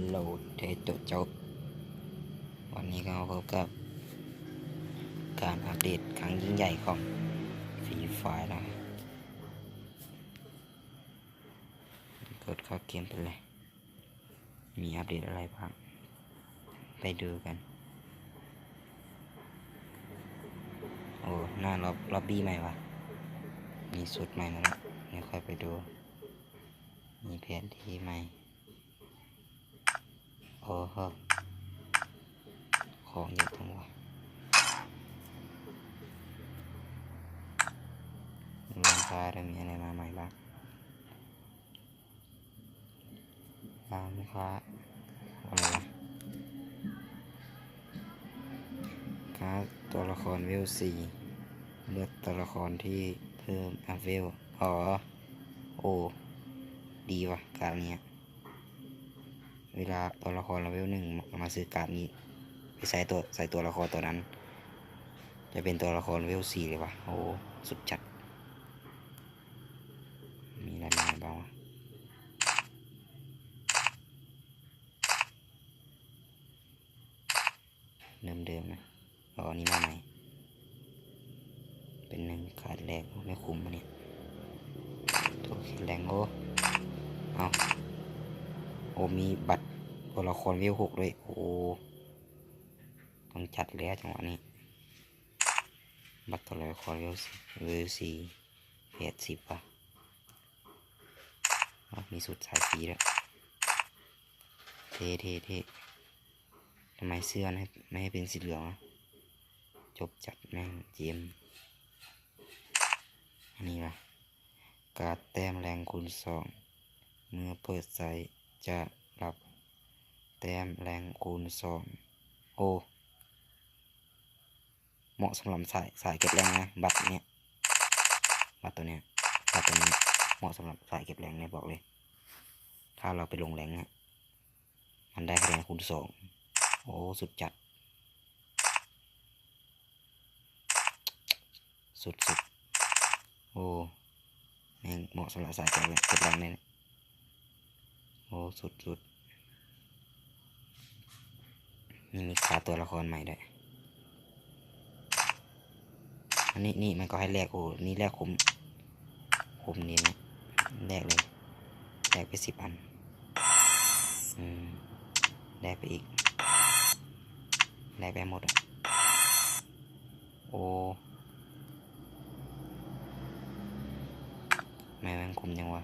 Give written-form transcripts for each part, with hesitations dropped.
โหลดเทโตจบวันนี้ก็พบกับการอัปเดตครั้งยิ่งใหญ่ของฟรีไฟร์นะกดเข้าเกมไปเลยมีอัปเดตอะไรบ้างไปดูกันโอ้หน้าล็อบบี้ใหม่วะมีสุดใหม่มาแล้วเดี๋ยวค่อยไปดูมีแผนที่ใหม่โอ้โหของเยอะทั้งวะร้านค้าจะมีอะไรมาใหม่บ้างร้านค้าอะไรวะค้าตัวละครเวล4เลือกตัวละครที่เพิ่มอัพเวลอ๋อโอ้ดีว่ะการนี้เวลาตัวละครเลเวล1มาซื้อการนี้ไปใส่ตัวละครตัวนั้นจะเป็นตัวละครเวล4เลยว่ะโอ้สุดจัดมีอะไรมาบ้างวะเดิมนะอ๋อนี่มาใหม่เป็น1ขาดแรงไม่คุ้มปะเนี่ยตัวแข็งแรงโอ้โอ้มีบัตรตัวละครเวล6ด้วยโอ้ต้องจัดแล้วจังหวะนี้บัตรตัวละครเวล4เพจ10ป่ะมีสุดสายฟรีแล้วเท่ทำไมเสื้อไม่ให้เป็นสีเหลืองจบจัดแม่งเจียมอันนี้ล่ะการ์ดแต้มแรงคูณ2เมื่อเปิดใส่จะรับแต้มแรงคูณ2โอ้เหมาะสำหรับสายเก็บแรงนะบัตรเนี้ยบัตรตัวนี้เหมาะสำหรับสายเก็บแรงเนี่ยบอกเลยถ้าเราไปลงแรงมันได้คะแนนคูณ2โอ้สุดจัดสุดโอ้แม่งเหมาะสำหรับสายเก็บแรงเนี่ยโอ้สุดนี่มีการตัวละครใหม่ด้วยอันนี้มันก็ให้แลกโอ้นี่แลกคุ้มนี่นะแลกเลยแลกไป10 อันแลกไปอีกแลกไปหมดโอ้แม่งคุ้มยังวะ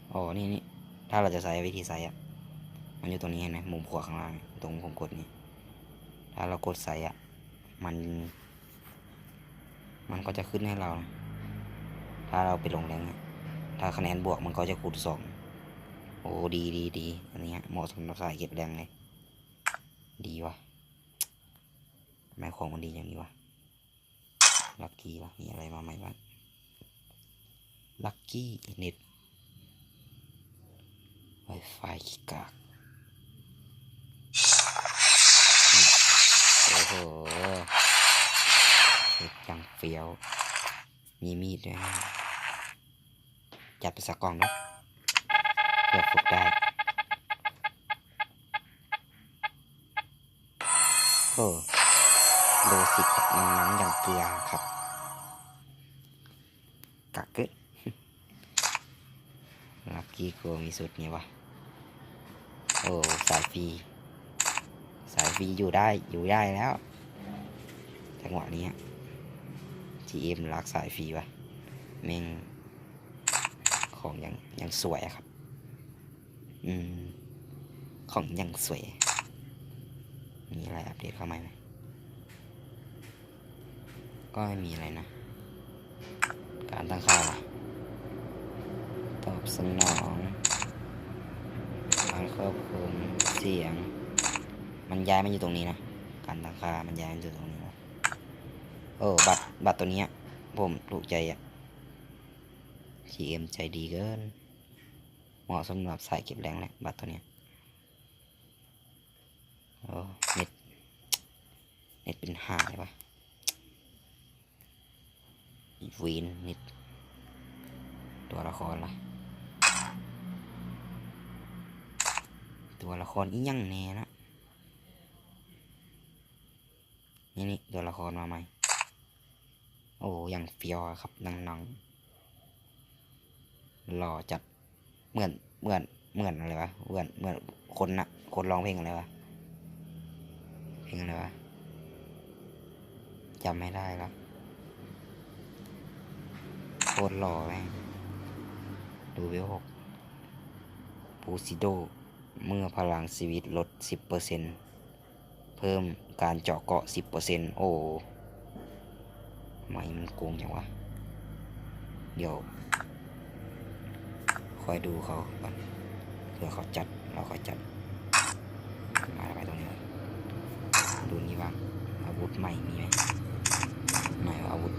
โอ้นี่ถ้าเราจะใส่วิธีใส่มันอยู่ตรงนี้เห็นไหมมุมขวาข้างล่างตรงผมกดนี่ถ้าเรากดใส่มันก็จะขึ้นให้เราถ้าเราไปลงแรงถ้าคะแนนบวกมันก็จะคูณ2โอ้ดีอันนี้เหมาะสำหรับสายเก็บแรงเลยดีวะแม่ของมันดีอย่างนี้วะลัคกี้วะมีอะไรมาใหม่บ้างลัคกี้เน็ตไวไฟขี้กากโอ้โหเสร็จจังเฟี้ยวมีมีดด้วยจัดไปสักกล่องนะเกือบฝึกได้โลสิครับน้ำอย่างเกลือครับกักเกิดลักกี้โกมีสุดนี่วะโอ้สายฟรีอยู่ได้แล้วจังหวะนี้GM รักสายฟรีวะแม่งของยังสวยครับของยังสวยมีอะไรอัปเดตเข้ามาไหมก็ไม่มีอะไรนะการตั้งค่าตอบสนองการควบคุมเสียงมันย้ายมาอยู่ตรงนี้นะการตั้งค่ามันย้ายมาอยู่ตรงนี้นะบัตรตัวนี้ผมถูกใจGM ใจดีเกินเหมาะสำหรับสายเก็บแรงแหละบัตรตัวนี้โอ้เน็ตเป็น5เลยวะ เวนนิดตัวละครละตัวละครอีหยังแน่นะนี่ตัวละครมาใหม่โอ้ยังเฟียวครับนังหล่อจัดเหมือนอะไรวะเหมือนคนนะคนร้องเพลงอะไรวะเพลงอะไรวะจำไม่ได้แล้วโคตรหล่อแม่งดูเวล6ปูซิโดเมื่อพลังชีวิตลด 10%เพิ่มการเจาะเกาะ 10%โอ้ไม่มันโกงจังวะเดี๋ยวคอยดูเขาก่อนเผื่อเขาจัดเราคอยจัดมาไปตรงนี้ดูนี่บ้างอาวุธใหม่มีไหมไม่อาวุธ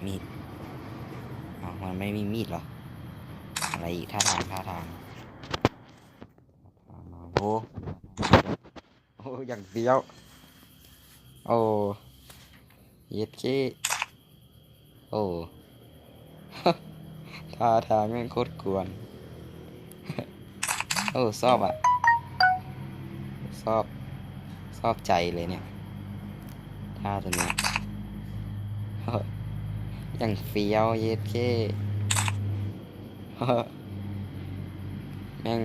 มีดมันไม่มีมีดหรออะไรอีกท่าทางโอ้อย่างเดียวโอ้เย็ดขี้โอ้ ท่าทางแม่งโคตรกวนโอ้ชอบชอบใจเลยเนี่ยท่าตัวนี้อย่างเฟี้ยวเย็ดขี้แม่ง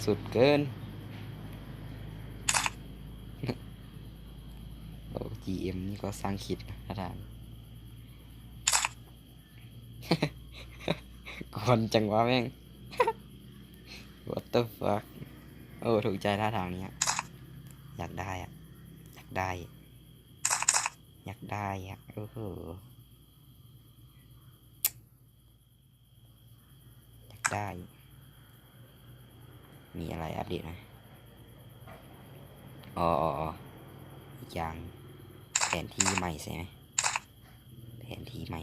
สุดเกินโอ้ GM นี่ก็สร้างคิดนะท่าทางกวนจังวะแม่ง What the fuck โอ้ถูกใจท่าทางนี้อยากได้อยากได้โอ้โหอยากได้มีอะไรอัปเดตไหมอ๋ออีกอย่างแผนที่ใหม่ใช่ไหมแผนที่ใหม่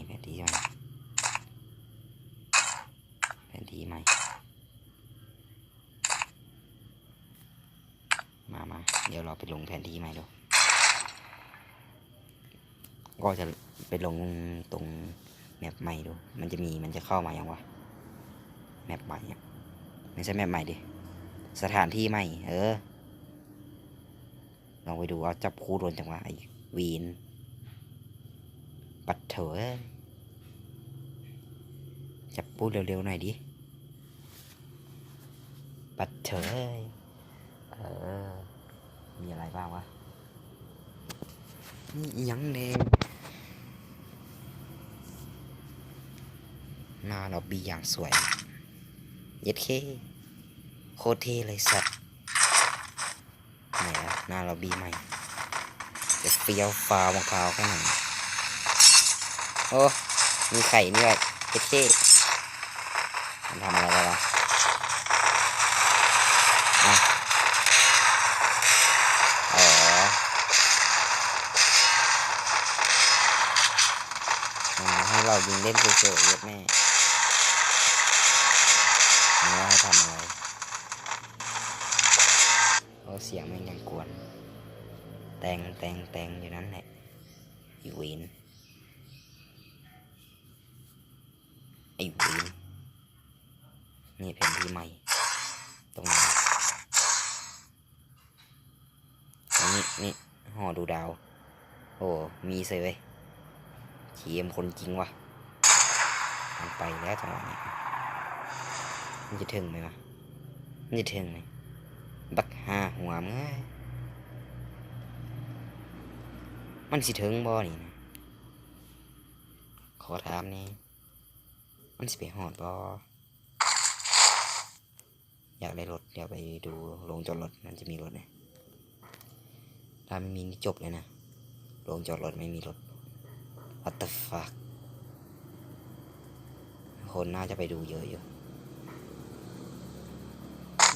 มาเดี๋ยวเราไปลงแผนที่ใหม่ดูก็จะไปลงตรงแมปใหม่ดูมันจะเข้ามาอย่างวะแมปใหม่ไม่ใช่แมปใหม่ดิสถานที่ใหม่ลองไปดูว่าจับคู่โดนจังวะไอ้วีนปัดเถอะจับปูดเร็วๆหน่อยดิปัดเถอะมีอะไรบ้างวะนี่ยังเด้หน้าล็อบบี้อย่างสวยเย็ดเคโคตรเท่เลยสัตว์เนี่ยหน้าล็อบบี้ใหม่จะเฟี้ยวฟ้าวมะพร้าวแค่ไหนโอ้มีไข่นี่ด้วยเย็ดเคมันทำอะไรวะให้เรายิงเล่นเฉยๆเยอะแม่ไม่ว่าให้ทำอะไรเสียงมันยังกวนแต่งอยู่นั้นแหละอีเวนนี่แผนที่ใหม่ตรงนี้นี่ห่อดูดาวโอ้มีเซยเขียมคนจริงวะมันไปแล้วจังหวะนี้มันจะถึงไหมวะบักหาหัวมึงมันสิถึงบ่นี่นะขอถามนี่มันสิไปหอดบ่อยากได้รถเดี๋ยวไปดูโรงจอดรถมันจะมีรถไหมถ้าไม่มีนี่จบเลยนะโรงจอดรถไม่มีรถ What the fuck คนน่าจะไปดูเยอะอยู่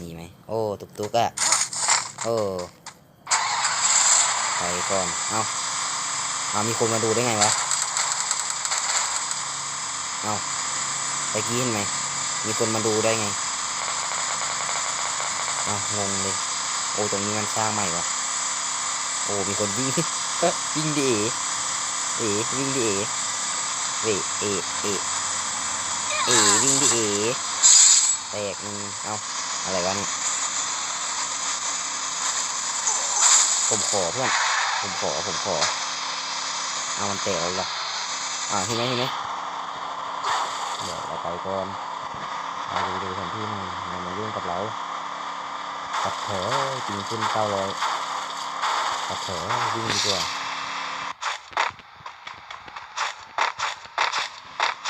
มีไหมโอ้ตุกโอ้ไปก่อนเอามีคนมาดูได้ไงวะตะกี้เห็นไหมมีคนมาดูได้ไงงงเลยโอ้ตรงนี้มันสร้างใหม่วะ โอ้มีคนวิ่ง วิ่งดิวิ่งดิเอ๋เอ๋เอ๋เอ๋วิ่งดิแตกหนึ่งเอาอะไรวะเนี่ยผมขอเพื่อนผมขอเอามันแตกแล้วเหรอเห็นไหมเดี๋ยวเราไปก่อนเราดูแผนที่หน่อยมายุ่งกับเราปัดเถอะจริงขึ้น900ปัดเถอะวิ่งดีกว่า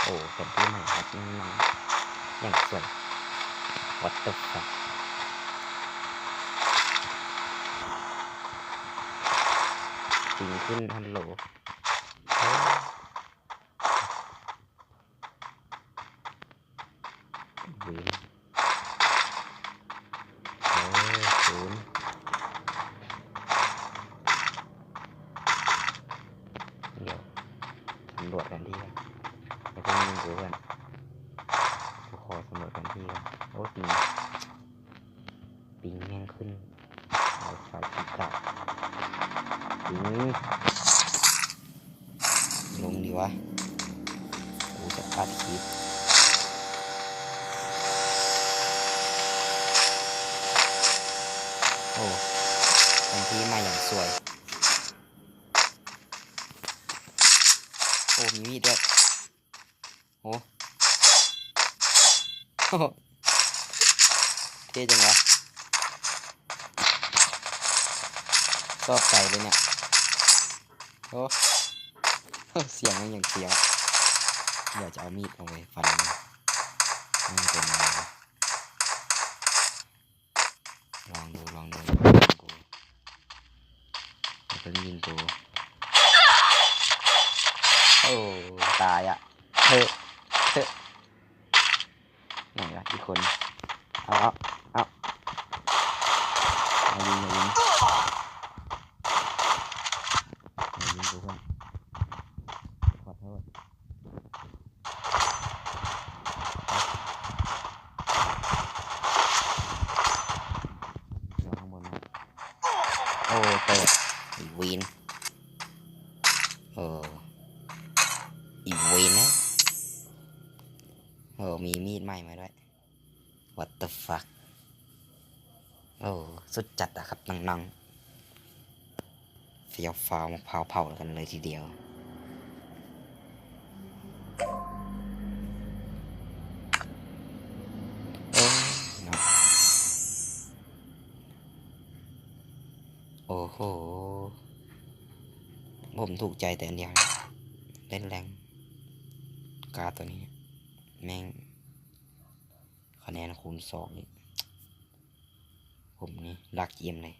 โอ้แผนที่ใหม่ครับน้องๆอย่างสวย What the fuck จริงขึ้นฮัลโหลวินศูนย์เดี๋ยวสำรวจแผนที่กันไอ้พวกนี้ดูกันกูขอสำรวจแผนที่กันโอ้ปิงแม่งขึ้นเอาไฟพิกัดปิงลงดีวะกูจะตัดคลิปโอ้แผนที่มาอย่างสวยโอ้มีมีดด้วยโอ้เท่จังวะชอบใจเลยเนี่ยโอ้ เสียงมันอย่างเสียวเดี๋ยวจะเอามีดเอาไว้ฟันมันเป็นอะไรวะลองดูกูมันเป็นยิงกูโอ้ตายอ่ะเฮ้ไหนล่ะอีกคนเอายิงยิงกูเพื่อนขอโทษข้างบนนะโอ้เปิดอีวินอีวินนะมีมีดใหม่มาด้วย What the fuck สุดจัดอะครับน้องๆเฟี้ยวฟ้าวเผากันเลยทีเดียวเนาะโอ้โหผมถูกใจแต่อันเดียวเล่นแรงการ์ดตัวนี้แม่งคะแนนคูณ2นี่ผมนี่รักเยี่ยมเลย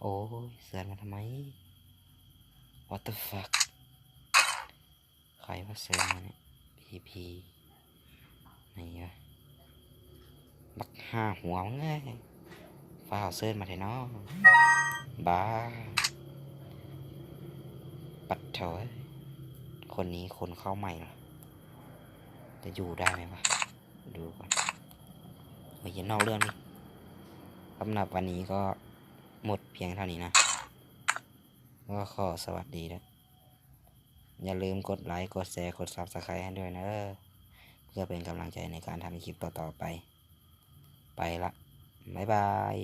โอ้ยเสือนมาทำไม What the fuck ใครว่าเสือนมาเนี่ย PP ไหนวะบัก5 หัวมั้งไงฟ้าเอาเสือนมาเถอะเนาะบ้าปัดเถอะคนนี้คนเข้าใหม่เหรอจะอยู่ได้ไหมวะดูก่อนเห็นนอกเรื่องนี่สำหรับวันนี้ก็หมดเพียงเท่านี้นะก็ขอสวัสดีนะอย่าลืมกดไลค์กดแชร์กด Subscribe ให้ด้วยนะเพื่อเป็นกำลังใจในการทำคลิปต่อๆไปละบ๊ายบาย